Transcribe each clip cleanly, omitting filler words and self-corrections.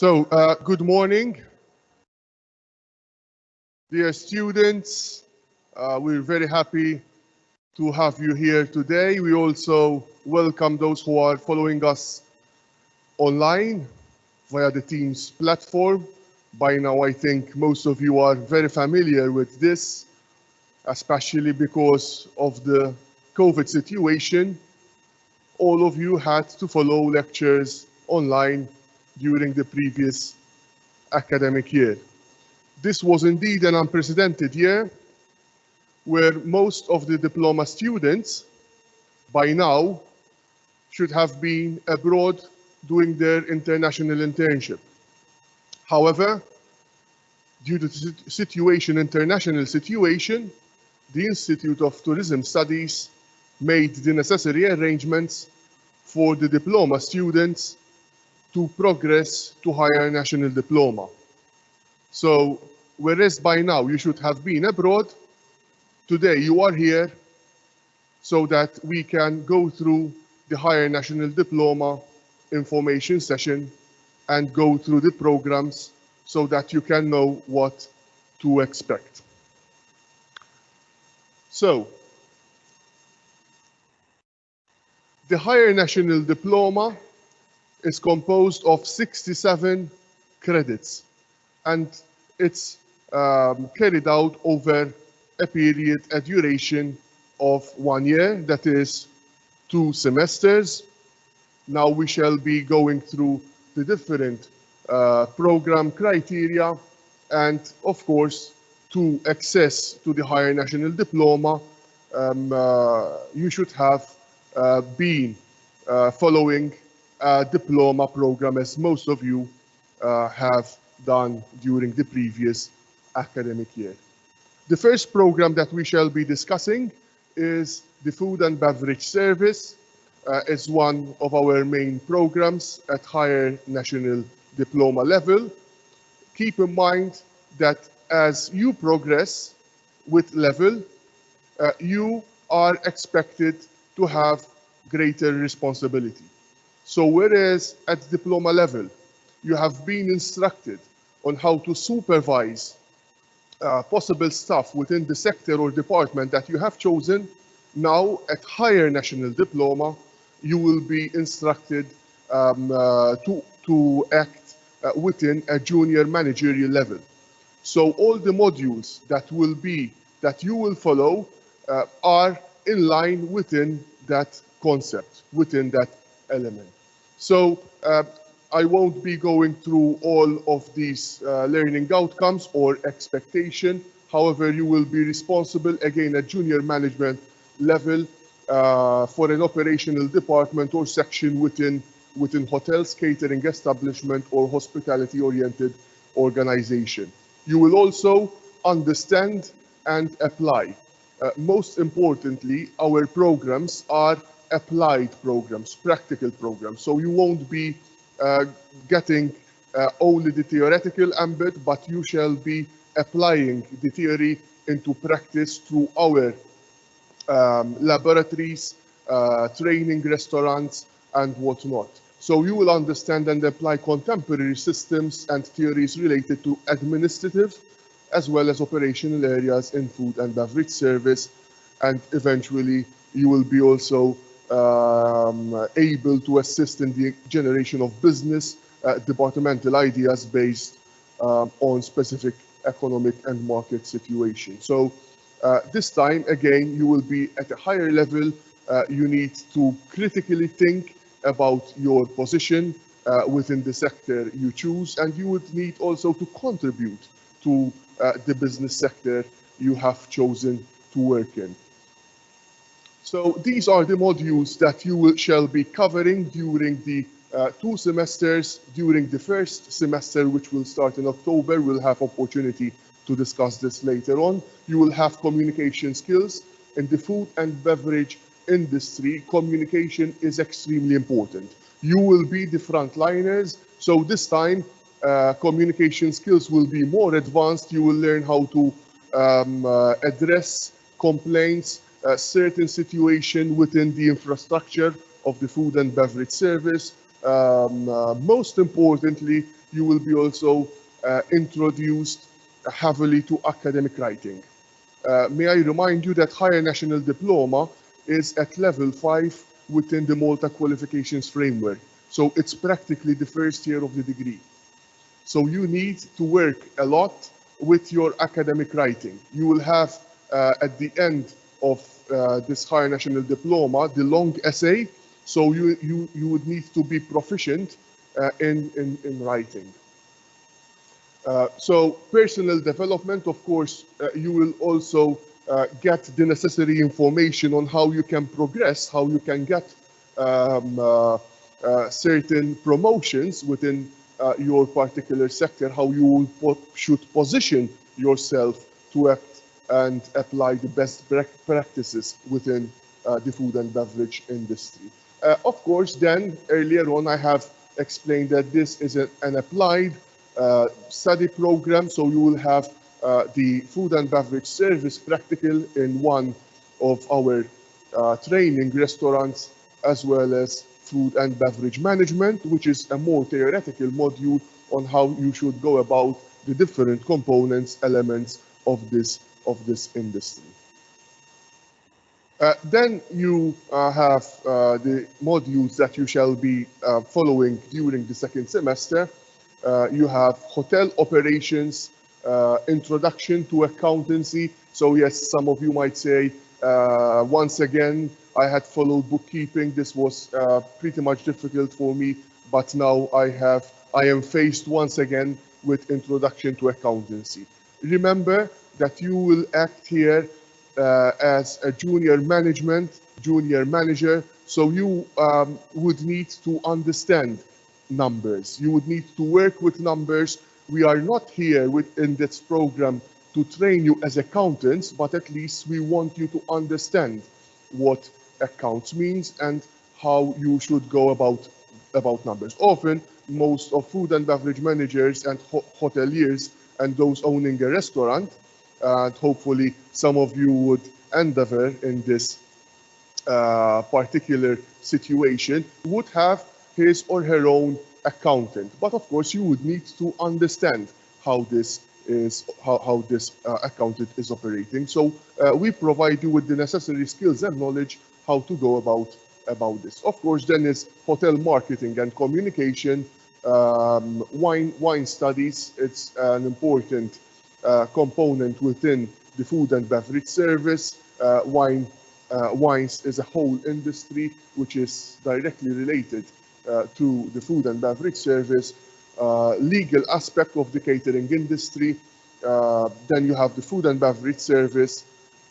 Good morning, dear students. We're very happy to have you here today. We also welcome those who are following us online via the Teams platform. By now, I think most of you are very familiar with this, especially because of the COVID situation. All of you had to follow lectures online during the previous academic year. This was indeed an unprecedented year where most of the diploma students by now should have been abroad doing their international internship. However, due to the international situation, the Institute of Tourism Studies made the necessary arrangements for the diploma students to progress to higher national diploma. So, whereas by now you should have been abroad, today you are here so that we can go through the higher national diploma information session and go through the programs so that you can know what to expect. So, the higher national diploma is composed of 67 credits, and it's carried out over a period, a duration of 1 year, that is 2 semesters. Now we shall be going through the different program criteria, and of course, to access to the higher national diploma, you should have been following a diploma program, as most of you have done during the previous academic year. The first program that we shall be discussing is the Food and Beverage Service. It's one of our main programs at higher national diploma level. Keep in mind that as you progress with level, you are expected to have greater responsibility. So whereas at diploma level, you have been instructed on how to supervise possible staff within the sector or department that you have chosen, now at higher national diploma, you will be instructed to act within a junior managerial level. So all the modules that you will follow are in line within that concept, within that element. So I won't be going through all of these learning outcomes or expectation. However, you will be responsible again at junior management level for an operational department or section within hotels, catering establishment, or hospitality-oriented organization. You will also understand and apply. Most importantly, our programs are applied programs, practical programs. So you won't be getting only the theoretical ambit, but you shall be applying the theory into practice through our laboratories, training restaurants, and whatnot. So you will understand and apply contemporary systems and theories related to administrative as well as operational areas in food and beverage service, and eventually you will be also able to assist in the generation of business departmental ideas based on specific economic and market situation. So this time, again, you will be at a higher level. You need to critically think about your position within the sector you choose, and you would need also to contribute to the business sector you have chosen to work in. So these are the modules that you shall be covering during the 2 semesters. During the first semester, which will start in October, we'll have opportunity to discuss this later on. You will have communication skills. In the food and beverage industry, communication is extremely important. You will be the frontliners, so this time communication skills will be more advanced. You will learn how to address complaints, certain situation within the infrastructure of the food and beverage service. Most importantly, you will be also introduced heavily to academic writing. May I remind you that Higher National Diploma is at level 5 within the Malta Qualifications Framework. So it's practically the first year of the degree. So you need to work a lot with your academic writing. You will have at the end of this Higher National Diploma the long essay. So you would need to be proficient in writing. So personal development, of course, you will also get the necessary information on how you can progress, how you can get certain promotions within your particular sector, how you should position yourself to act and apply the best practices within the food and beverage industry. Of course, then earlier on I have explained that this is an applied study program, so you will have the food and beverage service practical in one of our training restaurants, as well as food and beverage management, which is a more theoretical module on how you should go about the different components, elements of this industry. Then you have the modules that you shall be following during the second semester. You have hotel operations, introduction to accountancy. So yes, some of you might say, once again, I had followed bookkeeping. This was pretty much difficult for me, but now I am faced once again with introduction to accountancy. Remember that you will act here as a junior manager, so you would need to understand numbers. You would need to work with numbers. We are not here in this program to train you as accountants, but at least we want you to understand what accounts means and how you should go about numbers. Often, most of food and beverage managers and hoteliers and those owning a restaurant, and hopefully some of you would endeavor in this particular situation, would have his or her own accountant. But of course, you would need to understand how this accountant is operating. So we provide you with the necessary skills and knowledge how to go about this. Of course, then is hotel marketing and communication, wine studies. It's an important component within the food and beverage service. Wines is a whole industry which is directly related to the food and beverage service. Legal aspect of the catering industry. Then you have the food and beverage service,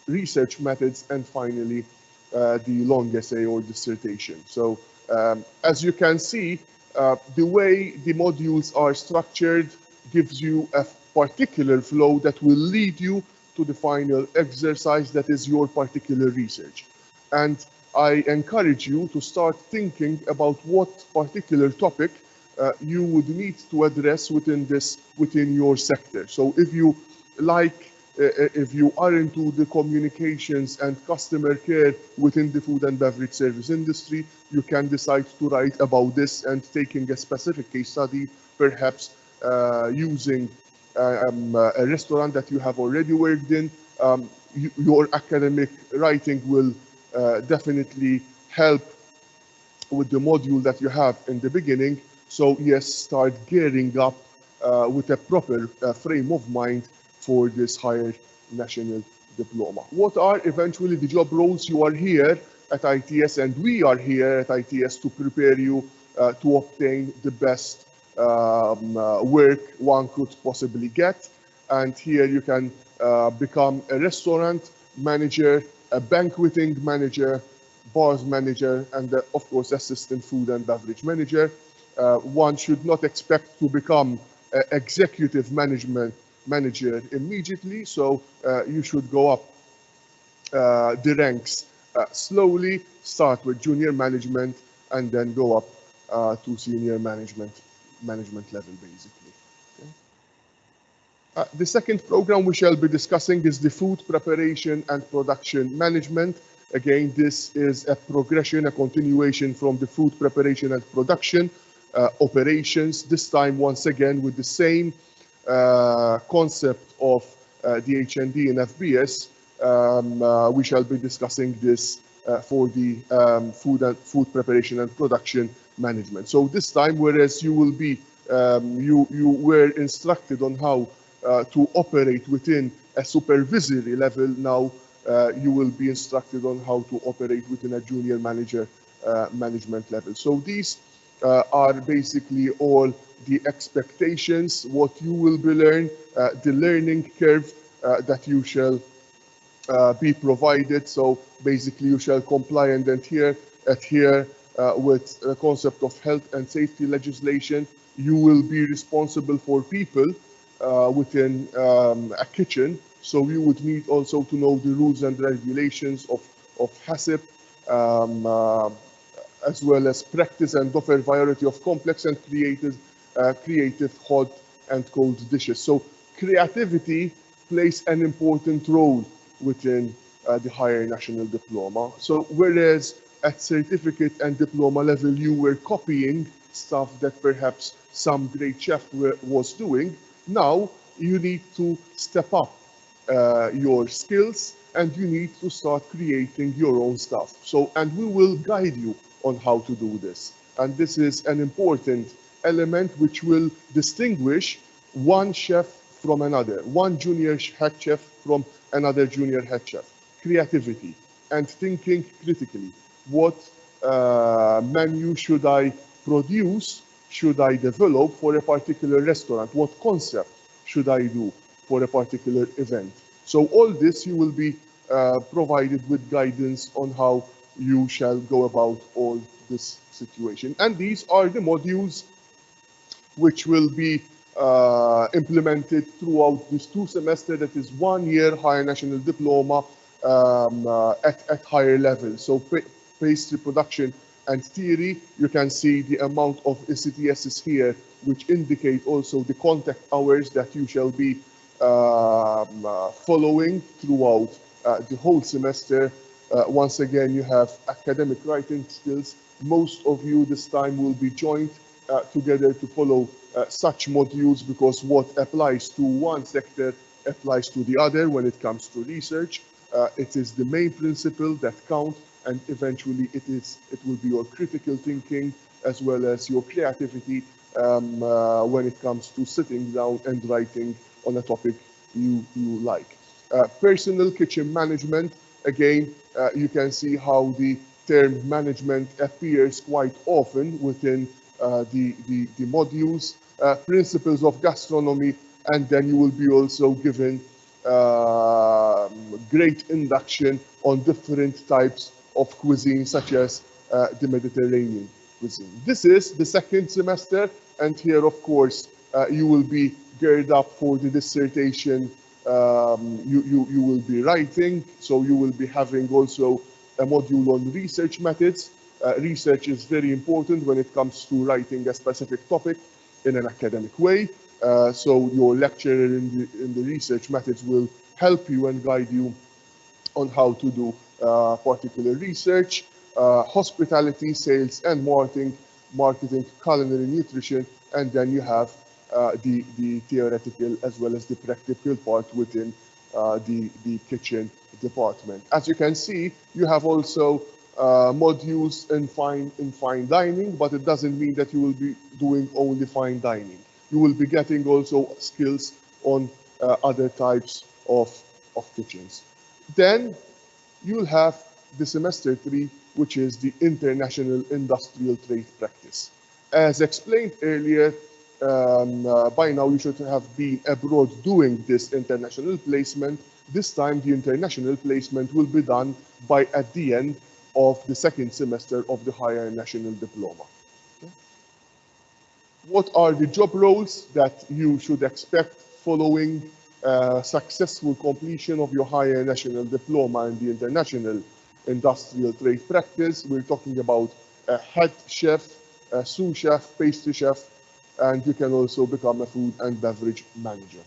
research methods, and finally the long essay or dissertation. So as you can see, the way the modules are structured gives you a particular flow that will lead you to the final exercise that is your particular research. And I encourage you to start thinking about what particular topic you would need to address within your sector. So if you are into the communications and customer care within the food and beverage service industry, you can decide to write about this and taking a specific case study, perhaps using a restaurant that you have already worked in. Your academic writing will definitely help with the module that you have in the beginning. So yes, start gearing up with a proper frame of mind for this higher national diploma. What are eventually the job roles? You are here at ITS, and we are here at ITS to prepare you to obtain the best work one could possibly get. And here you can become a restaurant manager, a banqueting manager, bars manager, and of course assistant food and beverage manager. One should not expect to become an executive manager immediately, so you should go up the ranks slowly, start with junior management and then go up to senior management level, basically. Okay. The second program we shall be discussing is the food preparation and production management. Again, this is a progression, a continuation from the food preparation and production. operations, this time once again with the same concept of the HND and FBS. We shall be discussing this for the food preparation and production management. So this time, whereas you will be you were instructed on how to operate within a supervisory level, now you will be instructed on how to operate within a junior manager management level. So these are basically all the expectations, what you will be learning, the learning curve that you shall be provided. So basically you shall comply and adhere with the concept of health and safety legislation. You will be responsible for people within a kitchen. So you would need also to know the rules and regulations of HACCP, as well as practice and offer a variety of complex and creative hot and cold dishes. So creativity plays an important role within the higher national diploma. So whereas at certificate and diploma level you were copying stuff that perhaps some great chef was doing, now you need to step up your skills and you need to start creating your own stuff. So, and we will guide you on how to do this. And this is an important element which will distinguish one chef from another, one junior head chef from another junior head chef. Creativity and thinking critically. What menu should I produce, should I develop for a particular restaurant? What concept should I do for a particular event? So all this you will be provided with guidance on how you shall go about all this situation. And these are the modules which will be implemented throughout this 2 semesters, that is 1 year higher national diploma at higher level. So pastry production and theory, you can see the amount of ECTSs here, which indicate also the contact hours that you shall be following throughout the whole semester. Once again, you have academic writing skills. Most of you this time will be joined together to follow such modules, because what applies to one sector applies to the other when it comes to research. It is the main principle that count, and eventually it will be your critical thinking as well as your creativity when it comes to sitting down and writing on a topic you like. Personal kitchen management, again, you can see how the term management appears quite often within the modules. Principles of gastronomy, and then you will be also given great induction on different types of cuisine, such as the Mediterranean cuisine. This is the 2nd semester, and here, of course, you will be geared up for the dissertation you will be writing. So you will be having also a module on research methods. Research is very important when it comes to writing a specific topic in an academic way. So your lecturer in the research methods will help you and guide you on how to do particular research. Hospitality, sales and marketing, culinary nutrition, and then you have the theoretical as well as the practical part within the kitchen department. As you can see, you have also modules in fine dining, but it doesn't mean that you will be doing only fine dining. You will be getting also skills on other types of kitchens. Then you'll have the semester 3, which is the International Industrial Trade Practice. As explained earlier, by now you should have been abroad doing this international placement. This time the international placement will be done at the end of the 2nd semester of the higher national diploma. Okay. What are the job roles that you should expect following successful completion of your higher national diploma in the international industrial trade practice? We're talking about a head chef, a sous chef, pastry chef, and you can also become a food and beverage manager.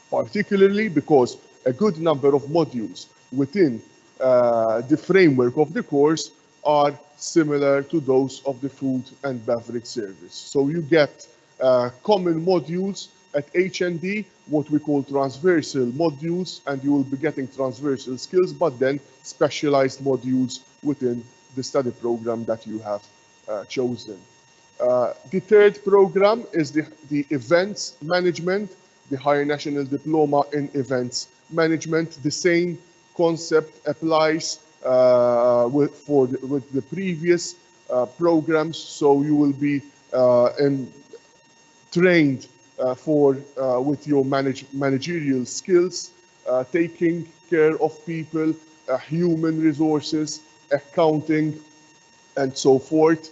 Particularly because a good number of modules within the framework of the course are similar to those of the food and beverage service. So you get common modules at HND, what we call transversal modules, and you will be getting transversal skills, but then specialized modules within the study program that you have chosen. The third program is the events management, the Higher National Diploma in Events Management. The same concept applies with the previous programs, so you will be trained with your managerial skills, taking care of people, human resources, accounting, and so forth.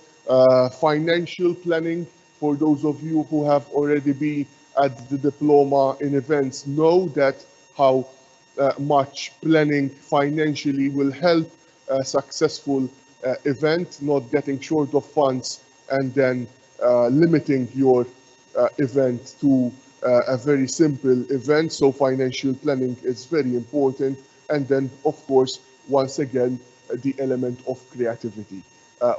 Financial planning, for those of you who have already been at the diploma in events, know that how much planning financially will help a successful event, not getting short of funds and then limiting your event to a very simple event. So financial planning is very important. And then, of course, once again, the element of creativity.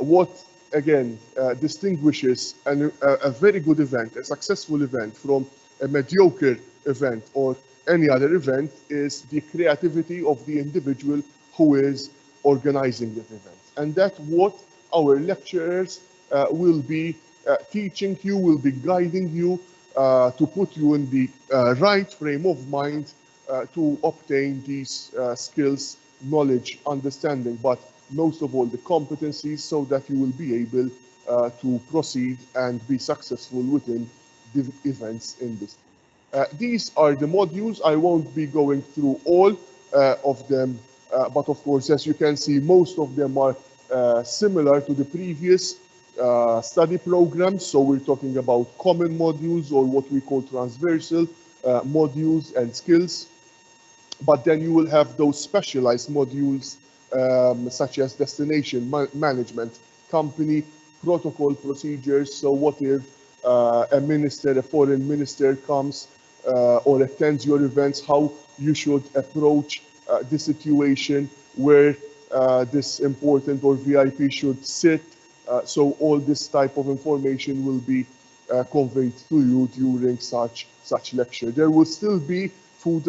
What again distinguishes a very good event, a successful event, from a mediocre event or any other event is the creativity of the individual who is organizing that event. And that's what our lecturers will be teaching you, will be guiding you to put you in the right frame of mind to obtain these skills, knowledge, understanding, but most of all the competencies, so that you will be able to proceed and be successful within the events industry. These are the modules. I won't be going through all of them, but of course, as you can see, most of them are similar to the previous study programs. So we're talking about common modules, or what we call transversal modules and skills. But then you will have those specialized modules such as destination management, company protocol procedures. So what if a minister, a foreign minister comes or attends your events, how you should approach the situation, where this important or VIP should sit. So all this type of information will be conveyed to you during such lecture. There will still be food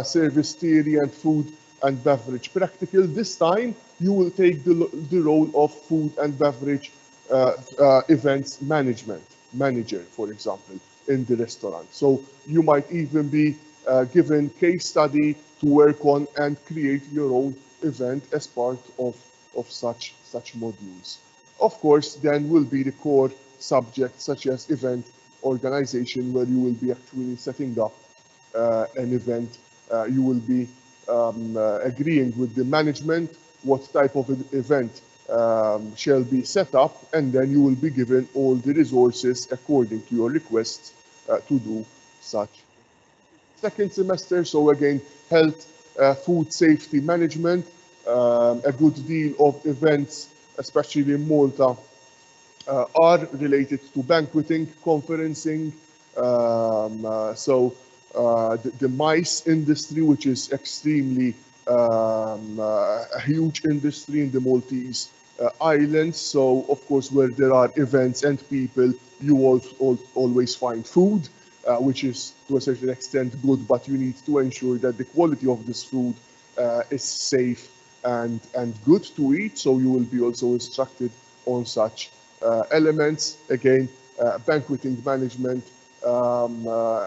service theory and food and beverage practical. This time you will take the role of food and beverage events manager, for example, in the restaurant. So you might even be given case study to work on and create your own event as part of such modules. Of course, then will be the core subjects such as event organization, where you will be actually setting up an event. You will be agreeing with the management what type of event shall be set up, and then you will be given all the resources according to your requests to do such. Second semester, so again, health, food safety management, a good deal of events, especially in Malta, are related to banqueting, conferencing, the MICE industry, which is extremely a huge industry in the Maltese islands. So, of course, where there are events and people, you always find food, which is to a certain extent good, but you need to ensure that the quality of this food is safe and good to eat. So you will be also instructed on such elements. Again, banqueting management,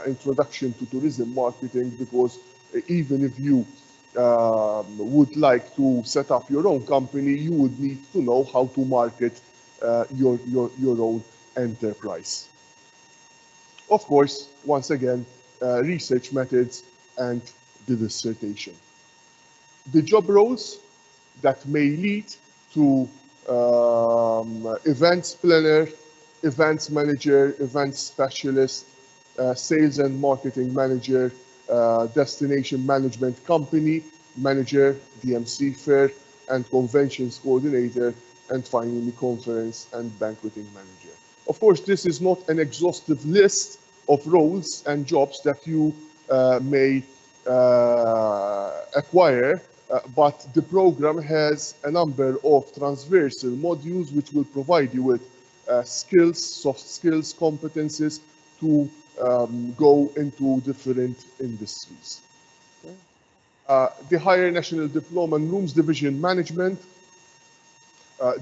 introduction to tourism marketing, because even if you would like to set up your own company, you would need to know how to market your own enterprise. Of course, once again, research methods and the dissertation. The job roles that may lead to events planner, events manager, events specialist, sales and marketing manager, destination management company manager, DMC fair and conventions coordinator, and finally conference and banqueting manager. Of course, this is not an exhaustive list of roles and jobs that you may acquire but the program has a number of transversal modules which will provide you with skills, soft skills, competencies to go into different industries. The Higher National Diploma in Rooms Division Management.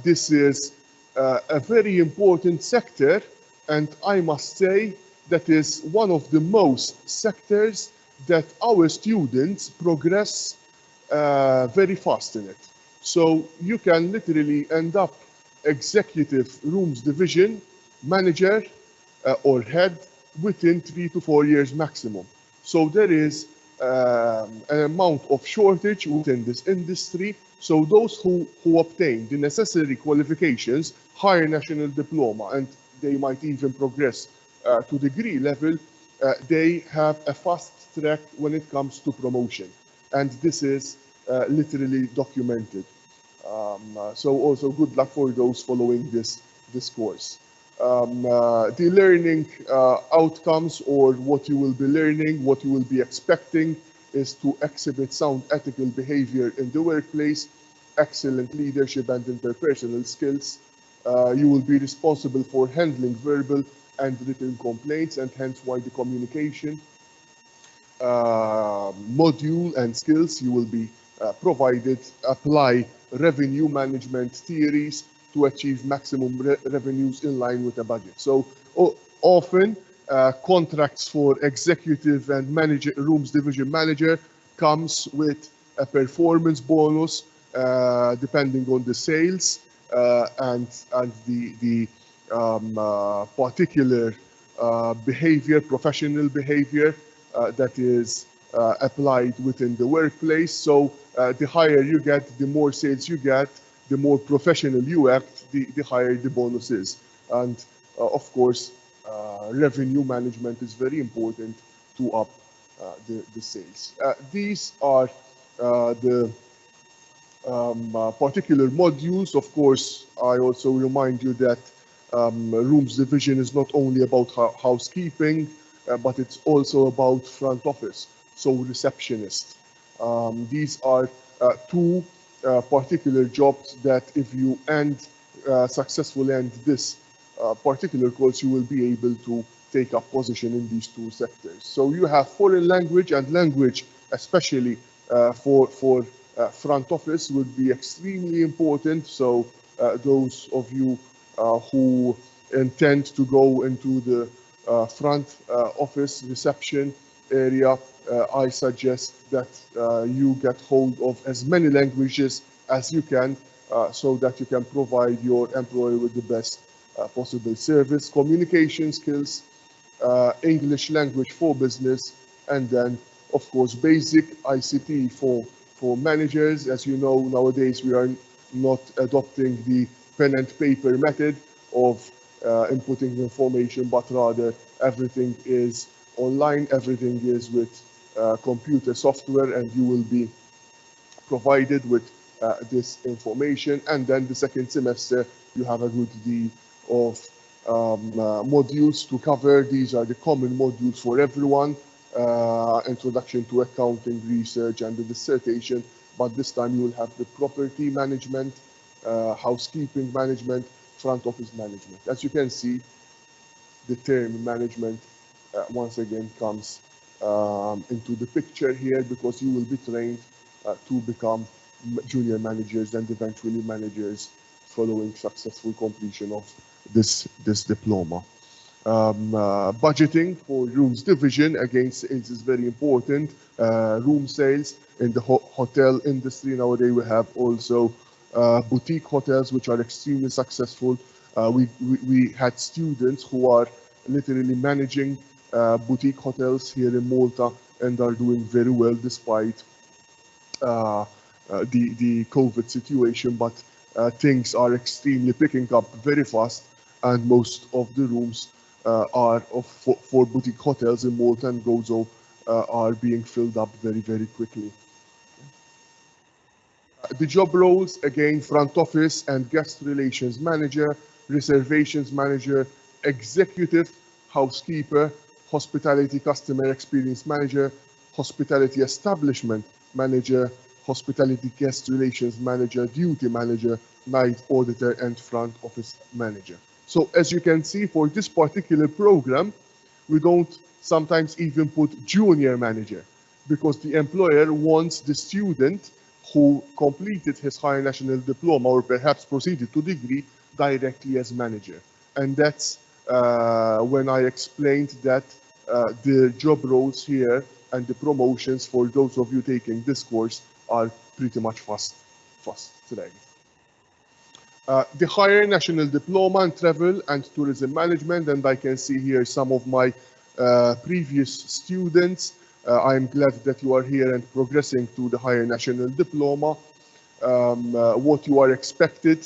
This is a very important sector, and I must say that is one of the most sectors that our students progress very fast in it. So you can literally end up executive rooms division manager or head within 3 to 4 years maximum. So there is an amount of shortage within this industry. So those who obtain the necessary qualifications, higher national diploma, and they might even progress to degree level, they have a fast track when it comes to promotion. And this is literally documented. So also good luck for those following this course. The learning outcomes, or what you will be learning, what you will be expecting, is to exhibit sound ethical behavior in the workplace, excellent leadership and interpersonal skills. You will be responsible for handling verbal and written complaints, and hence why the communication module and skills you will be provided. Apply revenue management theories to achieve maximum revenues in line with the budget. So often contracts for executive and manager rooms division manager comes with a performance bonus depending on the sales and the particular behavior, professional behavior that is applied within the workplace. So the higher you get, the more sales you get, the more professional you act, the higher the bonus is. And of course, revenue management is very important to up the sales. These are the particular modules. Of course, I also remind you that rooms division is not only about housekeeping, but it's also about front office, so receptionist. These are two particular jobs that if you successfully end this particular course, you will be able to take up position in these two sectors. So you have foreign language, and language, especially for front office, would be extremely important. So those of you who intend to go into the front office reception area, I suggest that you get hold of as many languages as you can so that you can provide your employer with the best possible service. Communication skills, English language for business, and then of course basic ICT for managers. As you know, nowadays we are not adopting the pen and paper method of inputting information, but rather everything is online, everything is with computer software, and you will be provided with this information. And then the second semester, you have a good deal of modules to cover. These are the common modules for everyone. Introduction to accounting, research, and the dissertation. But this time you will have the property management, housekeeping management, front office management. As you can see, the term management once again comes into the picture here, because you will be trained to become junior managers and eventually managers following successful completion of this diploma. Budgeting for rooms division, again, sales is very important. Room sales in the hotel industry nowadays, we have also boutique hotels which are extremely successful. We had students who are literally managing boutique hotels here in Malta and are doing very well despite the COVID situation, but things are extremely picking up very fast, and most of the rooms are for boutique hotels in Malta and Gozo are being filled up very, very quickly. The job roles, again, front office and guest relations manager, reservations manager, executive housekeeper, hospitality customer experience manager, hospitality establishment manager, hospitality guest relations manager, duty manager, night auditor, and front office manager. So as you can see, for this particular program, we don't sometimes even put junior manager, because the employer wants the student who completed his higher national diploma or perhaps proceeded to degree directly as manager. And that's when I explained that the job roles here and the promotions for those of you taking this course are pretty much fast track. The higher national diploma in travel and tourism management, and I can see here some of my previous students. I'm glad that you are here and progressing to the higher national diploma. What you are expected,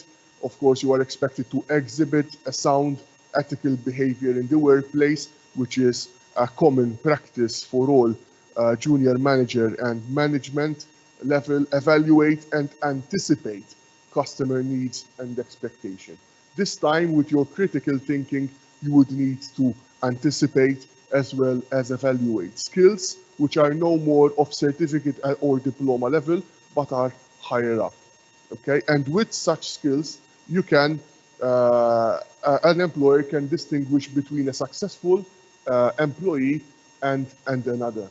of course, you are expected to exhibit a sound ethical behavior in the workplace, which is a common practice for all junior manager and management level. Evaluate and anticipate customer needs and expectation. This time, with your critical thinking, you would need to anticipate as well as evaluate skills which are no more of certificate or diploma level, but are higher up. Okay, and with such skills, you can an employer can distinguish between a successful employee and another.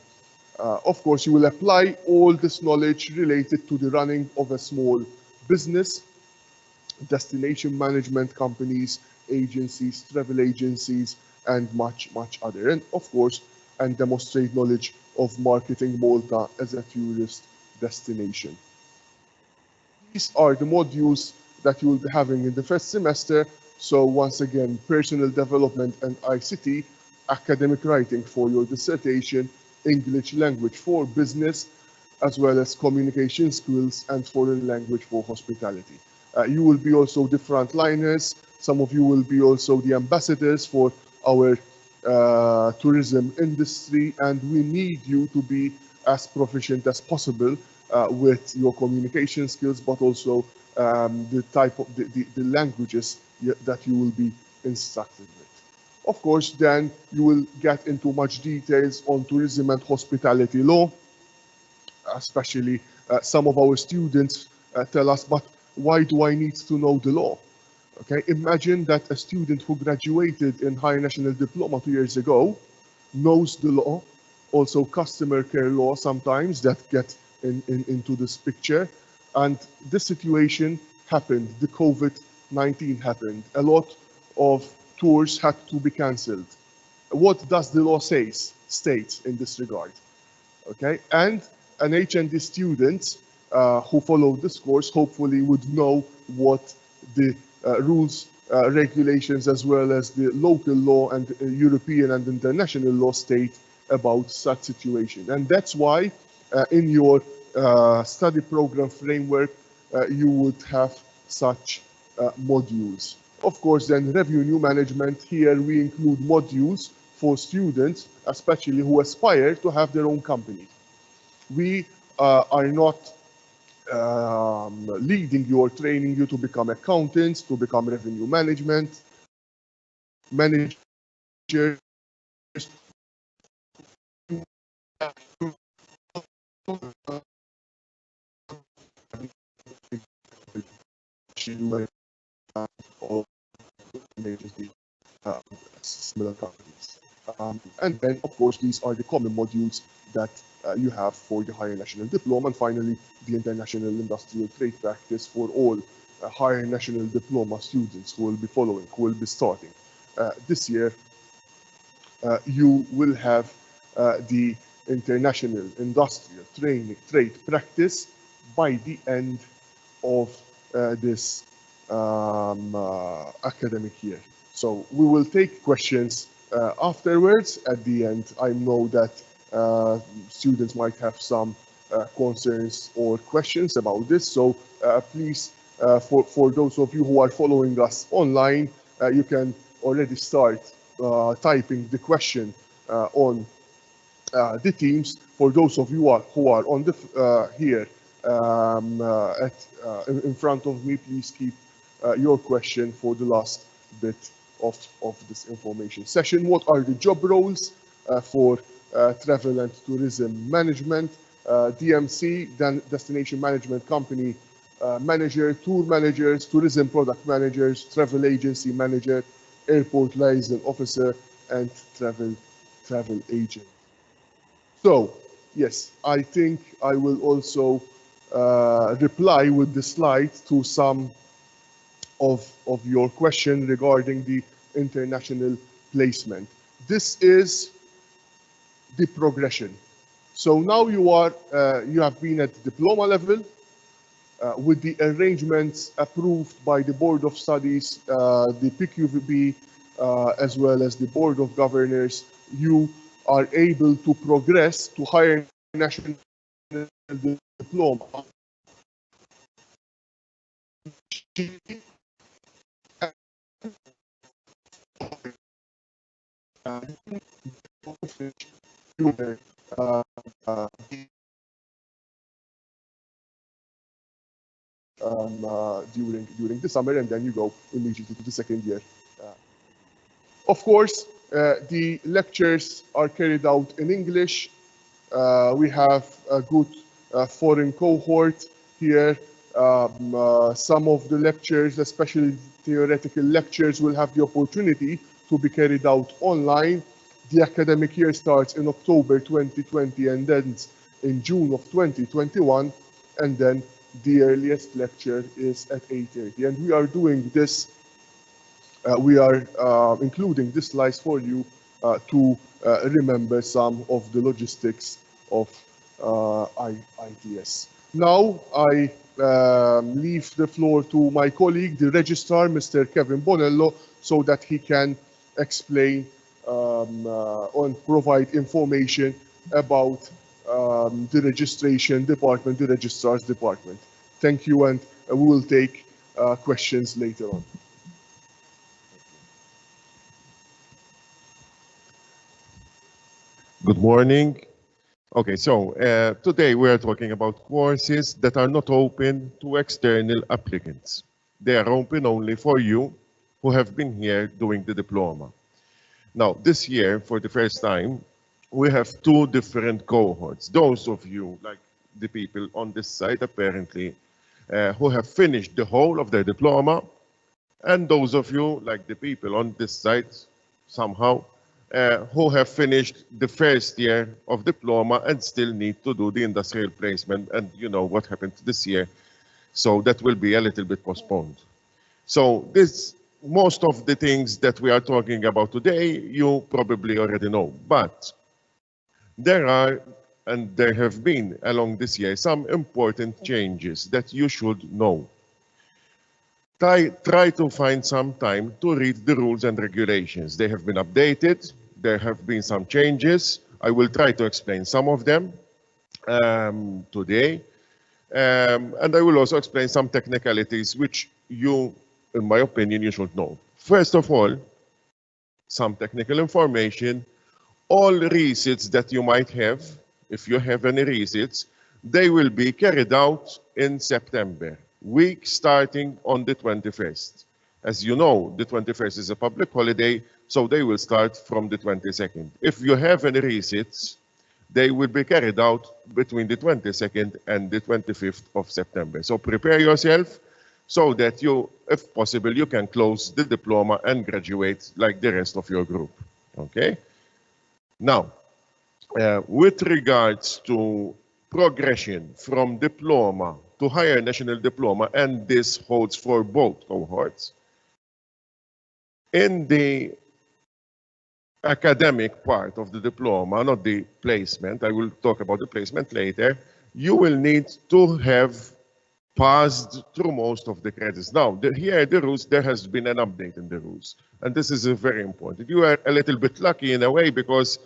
Of course, you will apply all this knowledge related to the running of a small business, destination management companies, agencies, travel agencies, and much other. And of course, and demonstrate knowledge of marketing Malta as a tourist destination. These are the modules that you will be having in the first semester. So once again, personal development and ICT, academic writing for your dissertation, English language for business, as well as communication skills and foreign language for hospitality. You will be also the frontliners. Some of you will be also the ambassadors for our tourism industry, and we need you to be as proficient as possible with your communication skills, but also the type of the languages that you will be instructed with. Of course, then you will get into much details on tourism and hospitality law, especially some of our students tell us, but why do I need to know the law? Okay, imagine that a student who graduated in higher national diploma 2 years ago knows the law, also customer care law sometimes that get into this picture. And this situation happened, the COVID-19 happened. A lot of tours had to be cancelled. What does the law state in this regard? Okay, and an HND student who followed this course hopefully would know what the rules, regulations, as well as the local law and European and international law state about such situation. And that's why in your study program framework, you would have such modules. Of course, then revenue management, here we include modules for students, especially who aspire to have their own company. We are not leading you or training you to become accountants, to become revenue managers, or similar companies. And then, of course, these are the common modules that you have for the higher national diploma. And finally, the international industrial trade practice for all higher national diploma students who will be following, who will be starting. This year, you will have the international industrial trade practice by the end of this academic year. So we will take questions afterwards at the end. I know that students might have some concerns or questions about this. So please, for those of you who are following us online, you can already start typing the question on the Teams. For those of you who are on the here in front of me, please keep your question for the last bit of this information session. What are the job roles for travel and tourism management? DMC, Destination Management Company manager, tour managers, tourism product managers, travel agency manager, airport liaison officer, and travel agent. So, yes, I think I will also reply with the slide to some of your question regarding the international placement. This is the progression. So now you have been at the diploma level with the arrangements approved by the Board of Studies, the PQVB, as well as the Board of Governors. You are able to progress to higher national diploma. During the summer, and then you go immediately to the second year. Of course, the lectures are carried out in English. We have a good foreign cohort here. Some of the lectures, especially theoretical lectures, will have the opportunity to be carried out online. The academic year starts in October 2020 and ends in June of 2021, and then the earliest lecture is at 8:30. And we are doing this, we are including this slides for you to remember some of the logistics of ITS. Now I leave the floor to my colleague, the Registrar, Mr. Kevin Bonello, so that he can explain and provide information about the registration department, the Registrar's department. Thank you, and we will take questions later on. Good morning. Okay, so today we are talking about courses that are not open to external applicants. They are open only for you who have been here doing the diploma. Now, this year, for the first time, we have two different cohorts. Those of you, like the people on this side, apparently, who have finished the whole of their diploma, and those of you, like the people on this side, somehow, who have finished the first year of diploma and still need to do the industrial placement, and you know what happened this year, so that will be a little bit postponed. So most of the things that we are talking about today, you probably already know, but there are, and there have been along this year, some important changes that you should know. Try to find some time to read the rules and regulations. They have been updated. There have been some changes. I will try to explain some of them today. And I will also explain some technicalities which you, in my opinion, you should know. First of all, some technical information. All resits that you might have, if you have any resits, they will be carried out in September, week starting on the 21st. As you know, the 21st is a public holiday, so they will start from the 22nd. If you have any resits, they will be carried out between the 22nd and the 25th of September. So prepare yourself so that you, if possible, you can close the diploma and graduate like the rest of your group, okay? Now, with regards to progression from diploma to higher national diploma, and this holds for both cohorts, in the academic part of the diploma, not the placement, I will talk about the placement later, you will need to have passed through most of the credits. Now, here the rules, there has been an update in the rules, and this is very important. You are a little bit lucky in a way because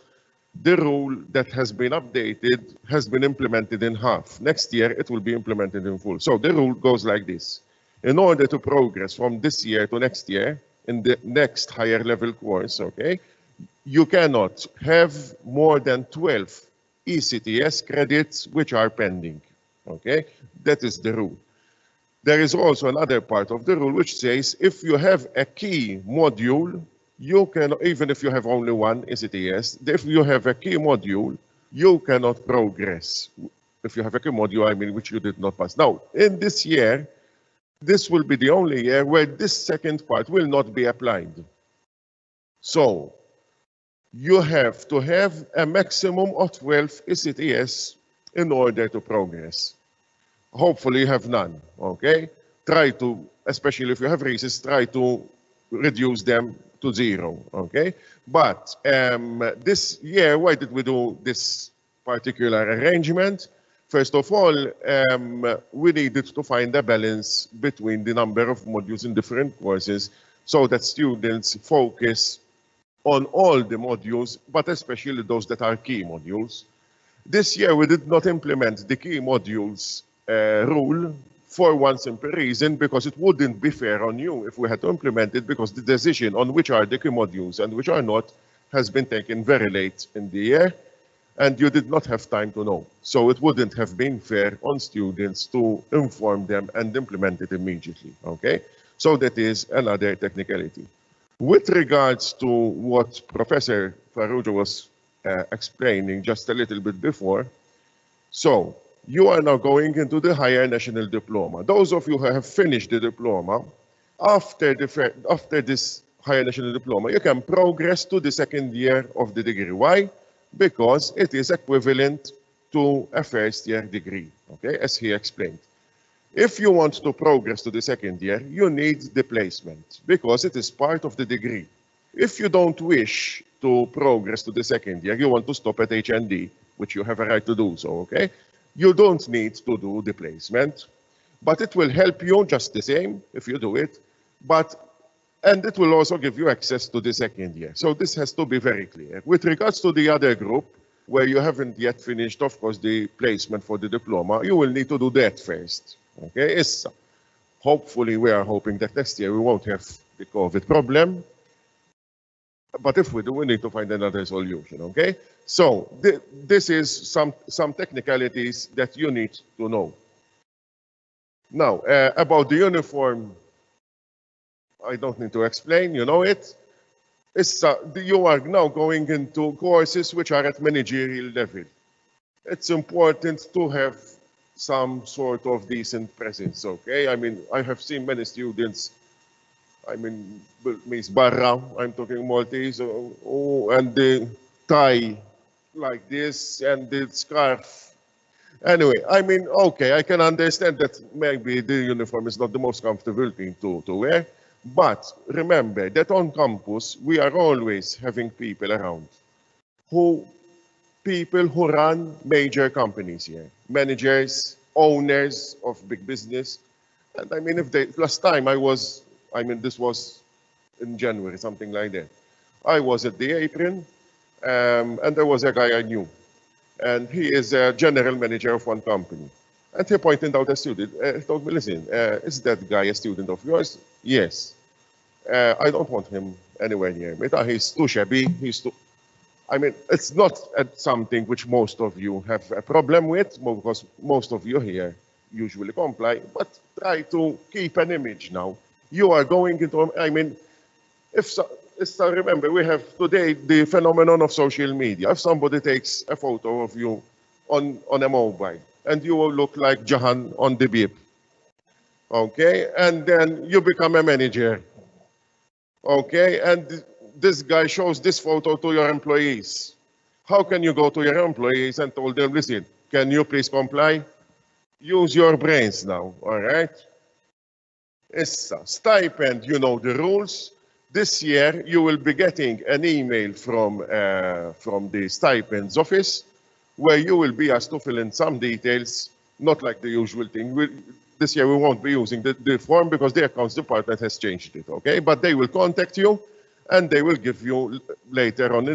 the rule that has been updated has been implemented in half. Next year, it will be implemented in full. So the rule goes like this. In order to progress from this year to next year, in the next higher level course, okay, you cannot have more than 12 ECTS credits which are pending, okay? That is the rule. There is also another part of the rule which says if you have a key module, you can, even if you have only one ECTS, if you have a key module, you cannot progress if you have a key module, I mean, which you did not pass. Now, in this year, this will be the only year where this second part will not be applied. So, you have to have a maximum of 12 ECTS in order to progress. Hopefully you have none, okay? Try to, especially if you have races, try to reduce them to 0, okay? But this year, why did we do this particular arrangement? First of all, we needed to find a balance between the number of modules in different courses so that students focus on all the modules, but especially those that are key modules. This year, we did not implement the key modules rule for one simple reason, because it wouldn't be fair on you if we had to implement it, because the decision on which are the key modules and which are not has been taken very late in the year, and you did not have time to know. So it wouldn't have been fair on students to inform them and implement it immediately, okay? So that is another technicality. With regards to what Professor Farrugia was explaining just a little bit before, so you are now going into the higher national diploma. Those of you who have finished the diploma, after this higher national diploma, you can progress to the second year of the degree. Why? Because it is equivalent to a first year degree, okay, as he explained. If you want to progress to the second year, you need the placement because it is part of the degree. If you don't wish to progress to the second year, you want to stop at HND, which you have a right to do so, okay? You don't need to do the placement, but it will help you just the same if you do it, and it will also give you access to the second year. So this has to be very clear. With regards to the other group, where you haven't yet finished, of course, the placement for the diploma, you will need to do that first. Okay, hopefully we are hoping that next year we won't have the COVID problem. But if we do, we need to find another solution, okay? So this is some technicalities that you need to know. Now, about the uniform, I don't need to explain, you know it. You are now going into courses which are at managerial level. It's important to have some sort of decent presence, okay? I mean, I have seen many students, I mean, Miss Barra, I'm talking Maltese, and the tie like this, and the scarf. Anyway, I mean, okay, I can understand that maybe the uniform is not the most comfortable thing to wear, but remember that on campus, we are always having people around people who run major companies here, managers, owners of big business. And I mean, last time this was in January, something like that. I was at the apron, and there was a guy I knew, and he is a general manager of one company. And he pointed out a student. He told me, listen, is that guy a student of yours? Yes. I don't want him anywhere near me. He's too shabby. I mean, it's not something which most of you have a problem with, because most of you here usually comply, but try to keep an image now. You are going into, I mean, remember, we have today the phenomenon of social media. If somebody takes a photo of you on a mobile, and you will look like Jahan on the beep, okay? And then you become a manager, okay? And this guy shows this photo to your employees. How can you go to your employees and tell them, listen, can you please comply? Use your brains now, all right? It's a stipend, you know the rules. This year, you will be getting an email from the stipends office, where you will be asked to fill in some details, not like the usual thing. This year, we won't be using the form because the accounts department has changed it, okay? But they will contact you, and they will give you later on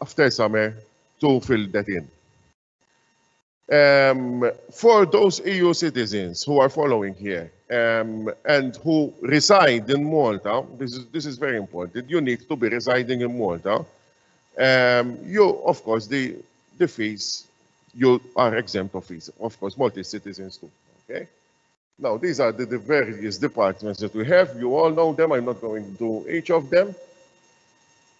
after summer to fill that in. For those EU citizens who are following here and who reside in Malta, this is very important. You need to be residing in Malta. Of course, the fees, you are exempt of fees. Of course, Maltese citizens too. Okay. Now, these are the various departments that we have. You all know them. I'm not going to do each of them.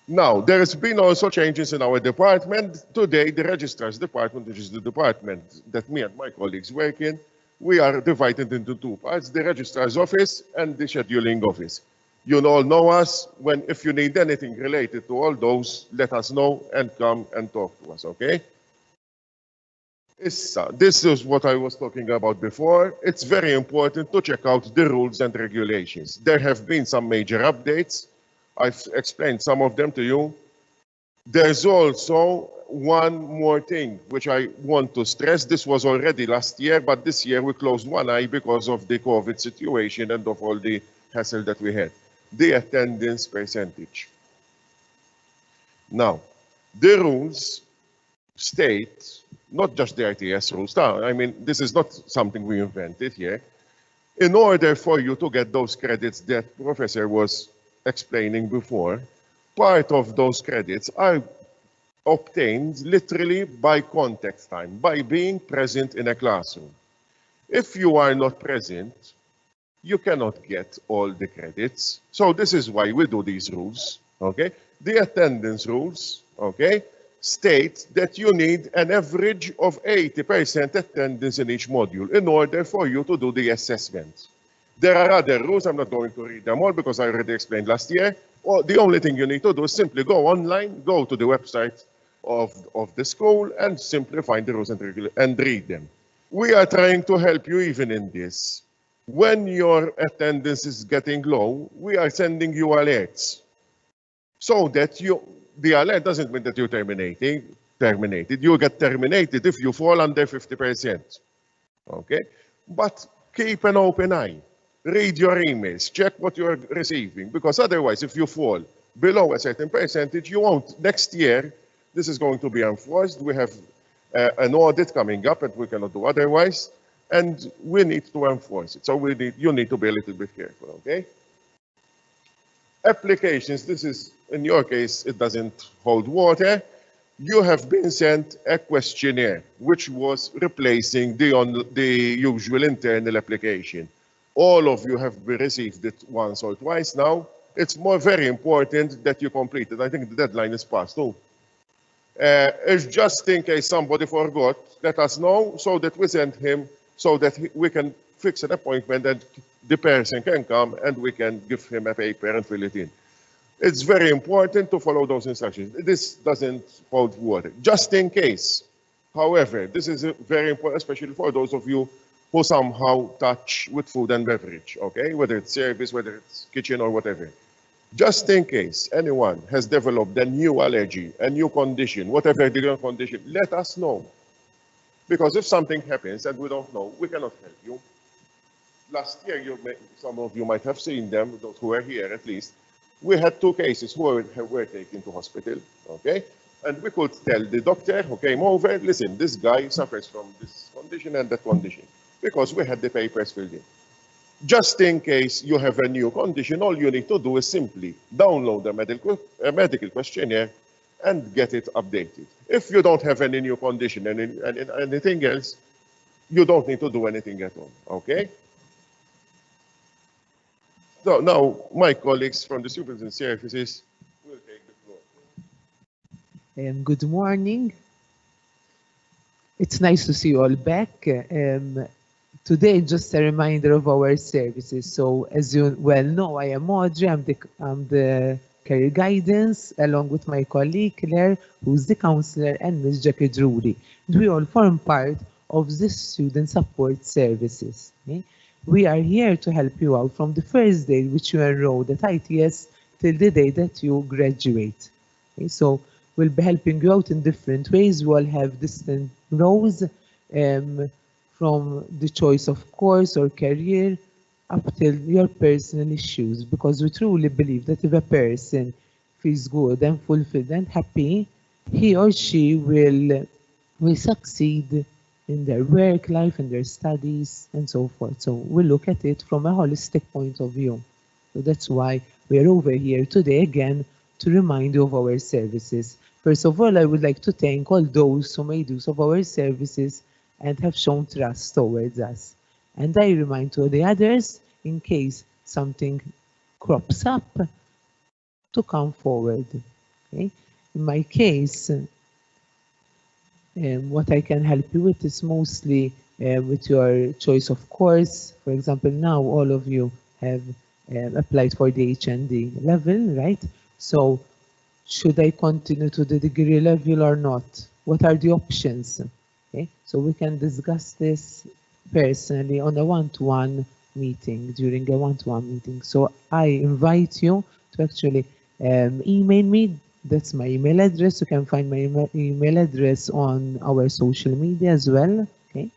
Now, there has been also changes in our department. Today, the Registrar's department, which is the department that me and my colleagues work in, we are divided into two parts, the Registrar's office and the scheduling office. You all know us. If you need anything related to all those, let us know and come and talk to us, okay? This is what I was talking about before. It's very important to check out the rules and regulations. There have been some major updates. I've explained some of them to you. There's also one more thing which I want to stress. This was already last year, but this year we closed one eye because of the COVID situation and of all the hassle that we had. The attendance percentage. Now, the rules state, not just the RTS rules, I mean, this is not something we invented here. In order for you to get those credits that Professor was explaining before, part of those credits are obtained literally by contact time, by being present in a classroom. If you are not present, you cannot get all the credits. So this is why we do these rules, okay? The attendance rules, okay, state that you need an average of 80% attendance in each module in order for you to do the assessment. There are other rules. I'm not going to read them all because I already explained last year. The only thing you need to do is simply go online, go to the website of the school and simply find the rules and read them. We are trying to help you even in this. When your attendance is getting low, we are sending you alerts so that the alert doesn't mean that you're terminated. You get terminated if you fall under 50%. Okay? But keep an open eye. Read your emails. Check what you're receiving. Because otherwise, if you fall below a certain percentage, you won't. Next year, this is going to be enforced. We have an audit coming up and we cannot do otherwise. And we need to enforce it. So you need to be a little bit careful, okay? Applications, this is, in your case, it doesn't hold water. You have been sent a questionnaire, which was replacing the usual internal application. All of you have received it once or twice now. It's very important that you complete it. I think the deadline is passed too. It's just in case somebody forgot, let us know so that we send him so that we can fix an appointment and the person can come and we can give him a paper and fill it in. It's very important to follow those instructions. This doesn't hold water. Just in case, however, this is very important, especially for those of you who somehow touch with food and beverage, okay? Whether it's service, whether it's kitchen or whatever. Just in case anyone has developed a new allergy, a new condition, whatever the condition, let us know. Because if something happens and we don't know, we cannot help you. Last year, some of you might have seen them, those who were here at least. We had 2 cases who were taken to hospital, okay? And we could tell the doctor who came over, listen, this guy suffers from this condition and that condition, because we had the papers filled in. Just in case you have a new condition, all you need to do is simply download a medical questionnaire and get it updated. If you don't have any new condition and anything else, you don't need to do anything at all, okay? So now my colleagues from the Supervision Services will take the floor. Good morning. It's nice to see you all back. Today, just a reminder of our services. So as you well know, I am Audrey, I'm the career guidance, along with my colleague Claire, who's the counselor, and Ms. Jackie Drury. We all form part of the student support services. Okay? We are here to help you out from the first day which you enrolled at ITS till the day that you graduate. Okay? So we'll be helping you out in different ways. We all have distant roles, from the choice of course or career up till your personal issues, because we truly believe that if a person feels good and fulfilled and happy, he or she will succeed in their work life, in their studies, and so forth. So we look at it from a holistic point of view. So that's why we're over here today again to remind you of our services. First of all, I would like to thank all those who made use of our services and have shown trust towards us. And I remind to the others, in case something crops up, to come forward. Okay? In my case, what I can help you with is mostly with your choice of course. For example, now all of you have applied for the HND level, right? So should I continue to the degree level or not? What are the options? Okay, so we can discuss this personally on a one-to-one meeting, during a one-to-one meeting. So I invite you to actually email me. That's my email address. You can find my email address on our social media as well. Okay,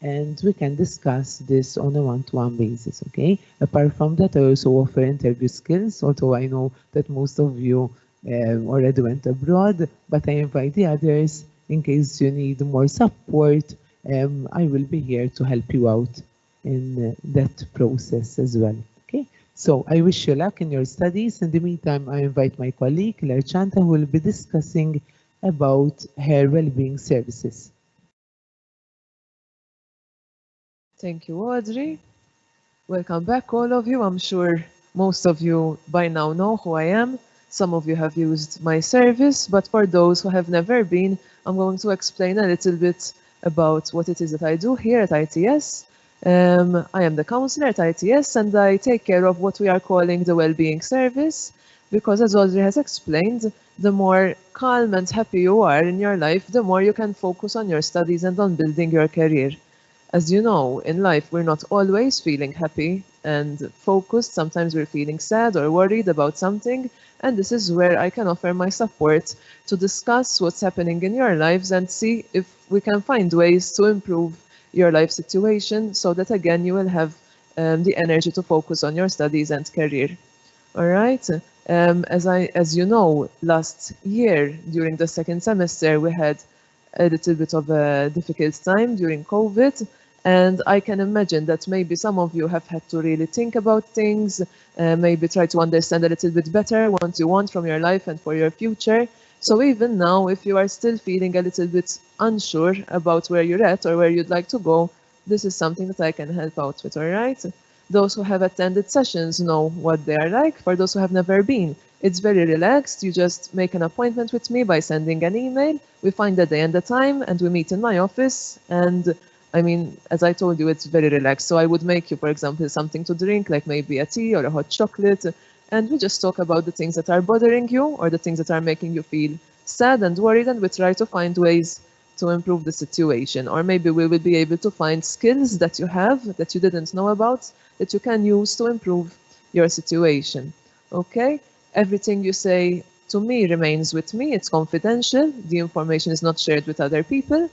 and we can discuss this on a one-to-one basis. Okay. Apart from that, I also offer interview skills. Although I know that most of you already went abroad, but I invite the others in case you need more support. I will be here to help you out in that process as well. Okay. So I wish you luck in your studies. In the meantime, I invite my colleague, Larchanta, who will be discussing about her well-being services. Thank you, Audrey. Welcome back, all of you. I'm sure most of you by now know who I am. Some of you have used my service, but for those who have never been, I'm going to explain a little bit about what it is that I do here at ITS. I am the counselor at ITS, and I take care of what we are calling the Wellbeing Service, because as Audrey has explained, the more calm and happy you are in your life, the more you can focus on your studies and on building your career. As you know, in life, we're not always feeling happy and focused. Sometimes we're feeling sad or worried about something. And this is where I can offer my support to discuss what's happening in your lives and see if we can find ways to improve your life situation so that, again, you will have the energy to focus on your studies and career. All right. As you know, last year during the second semester, we had a little bit of a difficult time during COVID. And I can imagine that maybe some of you have had to really think about things, maybe try to understand a little bit better what you want from your life and for your future. So even now, if you are still feeling a little bit unsure about where you're at or where you'd like to go, this is something that I can help out with, all right? Those who have attended sessions know what they are like. For those who have never been, it's very relaxed. You just make an appointment with me by sending an email. We find a day and a time, and we meet in my office. And I mean, as I told you, it's very relaxed. So I would make you, for example, something to drink, like maybe a tea or a hot chocolate. And we just talk about the things that are bothering you or the things that are making you feel sad and worried. And we try to find ways to improve the situation. Or maybe we will be able to find skills that you have that you didn't know about that you can use to improve your situation. Okay? Everything you say to me remains with me. It's confidential. The information is not shared with other people.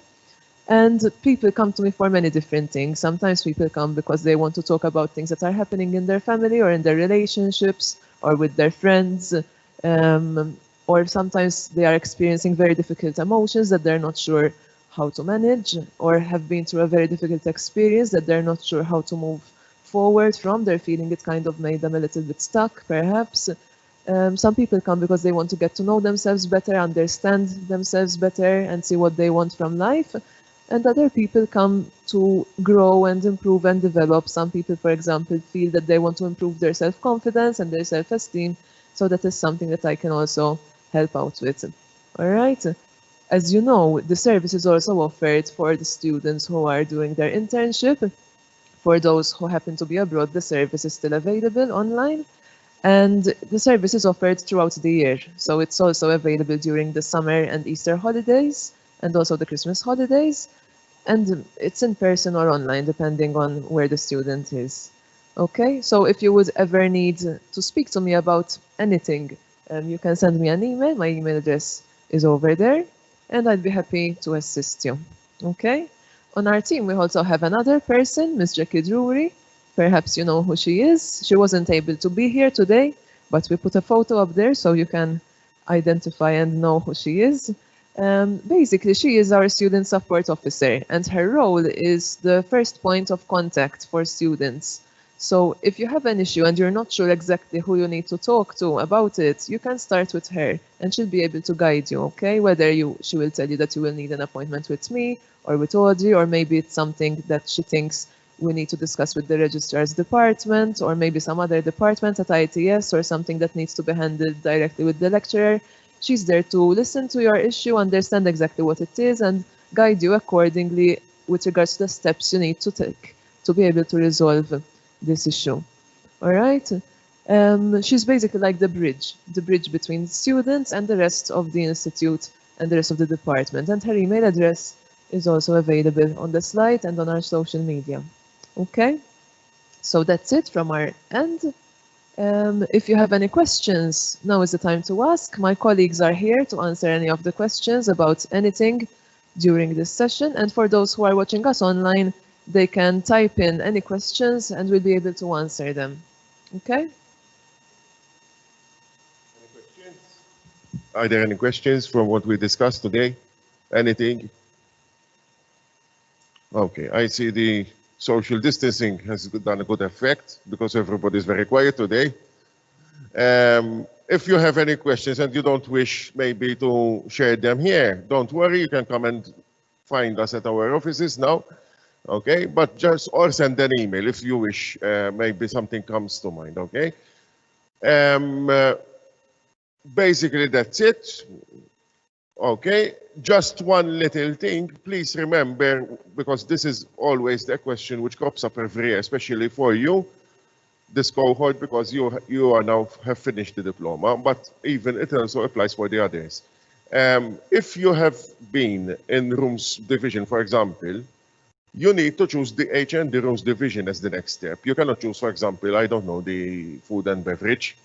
And people come to me for many different things. Sometimes people come because they want to talk about things that are happening in their family or in their relationships or with their friends. Or sometimes they are experiencing very difficult emotions that they're not sure how to manage or have been through a very difficult experience that they're not sure how to move forward from. They're feeling it kind of made them a little bit stuck, perhaps. Some people come because they want to get to know themselves better, understand themselves better, and see what they want from life. And other people come to grow and improve and develop. Some people, for example, feel that they want to improve their self-confidence and their self-esteem. So that is something that I can also help out with. All right. As you know, the service is also offered for the students who are doing their internship. For those who happen to be abroad, the service is still available online. And the service is offered throughout the year. So it's also available during the summer and Easter holidays and also the Christmas holidays. And it's in person or online, depending on where the student is. Okay, so if you would ever need to speak to me about anything, you can send me an email. My email address is over there, and I'd be happy to assist you. Okay, on our team, we also have another person, Miss Jackie Drury. Perhaps you know who she is. She wasn't able to be here today, but we put a photo up there so you can identify and know who she is. Basically, she is our student support officer, and her role is the first point of contact for students. So if you have an issue and you're not sure exactly who you need to talk to about it, you can start with her, and she'll be able to guide you, okay? Whether she will tell you that you will need an appointment with me or with Audrey, or maybe it's something that she thinks we need to discuss with the Registrar's department, or maybe some other department at ITS, or something that needs to be handled directly with the lecturer. She's there to listen to your issue, understand exactly what it is, and guide you accordingly with regards to the steps you need to take to be able to resolve this issue. All right? She's basically like the bridge between students and the rest of the institute and the rest of the department. And her email address is also available on the slide and on our social media. Okay? So that's it from our end. If you have any questions, now is the time to ask. My colleagues are here to answer any of the questions about anything during this session. And for those who are watching us online, they can type in any questions and we'll be able to answer them. Okay? Are there any questions from what we discussed today? Anything? Okay, I see the social distancing has done a good effect because everybody is very quiet today. If you have any questions and you don't wish maybe to share them here, don't worry, you can come and find us at our offices now. Okay, but just or send an email if you wish, maybe something comes to mind, okay? Basically, that's it. Okay, just one little thing. Please remember, because this is always the question which crops up every year, especially for you, this cohort, because you are now have finished the diploma, but even it also applies for the others. If you have been in rooms division, for example, you need to choose the HND rooms division as the next step. You cannot choose, for example, I don't know, the food and beverage.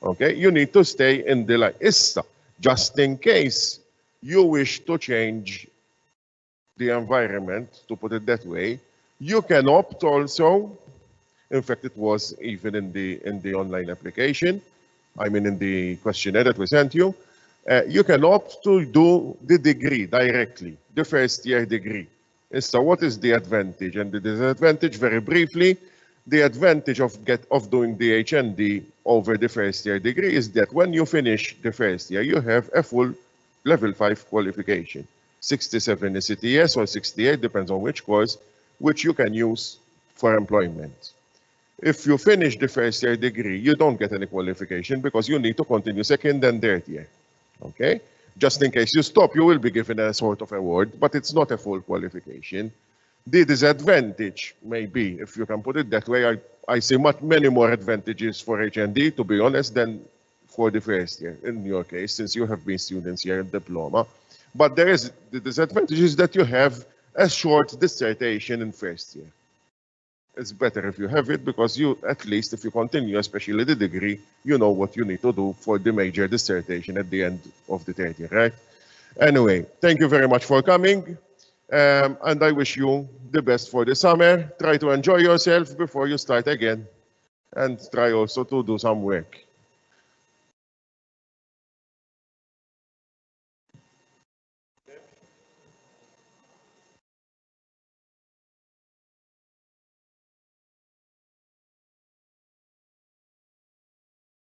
Okay, you need to stay in the line. Issa, just in case you wish to change the environment, to put it that way, you can opt also. In fact, it was even in the online application. I mean, in the questionnaire that we sent you, you can opt to do the degree directly, the first year degree. So what is the advantage and the disadvantage? Very briefly, the advantage of doing the HND over the first year degree is that when you finish the first year, you have a full level 5 qualification. 67 is CTS or 68, depends on which course, which you can use for employment. If you finish the first year degree, you don't get any qualification because you need to continue second and third year. Okay? Just in case you stop, you will be given a sort of award, but it's not a full qualification. The disadvantage, maybe, if you can put it that way, I see many more advantages for HND, to be honest, than for the first year, in your case, since you have been students here in Diploma. But there is the disadvantage is that you have a short dissertation in first year. It's better if you have it because you, at least if you continue, especially the degree, you know what you need to do for the major dissertation at the end of the third year, right? Anyway, thank you very much for coming. And I wish you the best for the summer. Try to enjoy yourself before you start again. And try also to do some work.